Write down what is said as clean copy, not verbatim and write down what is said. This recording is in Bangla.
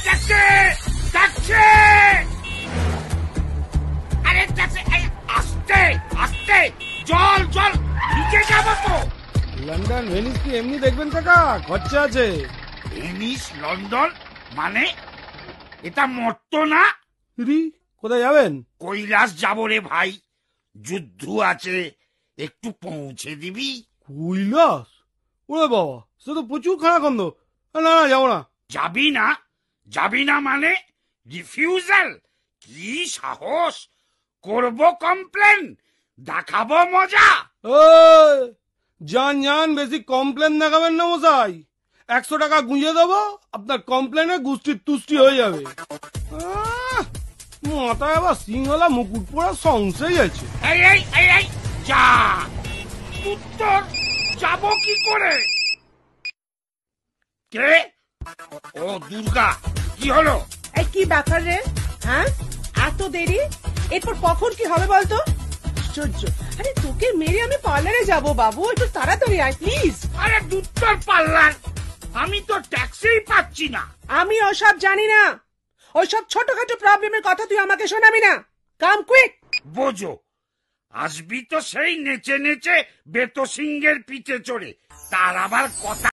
ট্যাক্সি ট্যাক্সি, আরে ট্যাক্সি, আস্তে আস্তে, জল জল, নিচে যাবো তো। লন্ডন ভেনিস কি এমনি দেখবেন কাকা? খরচা আছে। ভেনিস লন্ডন মানে? এটা মরতো না? কোথায় যাবেন? কৈলাস যাবো রে ভাই, যুদ্ধ আছে, একটু পৌঁছে দিবি? কৈলাস? ওরে বাবা, সে তো প্রচুর খানাখন্দ। না না, যাবো না। যাবি না? যাবি না মানে রিফিউজাল? কি সাহস! করব কমপ্লেন, দেখাবো মজা। যান যান, বেশি কমপ্লেন দেখাবেন না মশাই। 100 টাকা গুঁজে দেবো, আপনার কমপ্লেনে গুষ্টির তুষ্টি হয়ে যাবে। মাথায় আবার সিংহলা মুকুট পরা সংশয় আছে। এই এই এই এই, যা উত্তর, যাব কি করে? কে? ও দুর্গা, কি হলো? এই কি ব্যাপার রে? হ্যাঁ, এত দেরি? এরপর কখন কি হবে বলতো? আশ্চর্য। আরে তোকে মেরে আমি পার্লারে যাব বাবু, একটু তাড়াতাড়ি আয় প্লিজ। আরে দুত্তর পাল্লার, আমি তো ট্যাক্সিই পাচ্ছি না। আমি ওসব জানি না, ওইসব ছোটখাটো প্রবলেমের কথা তুই আমাকে শোনাবি না। কাম কুইক। বোঝো, আসবি তো সেই নেচে নেচে বেতো সিংহের পিঠে চড়ে, তার আবার কথা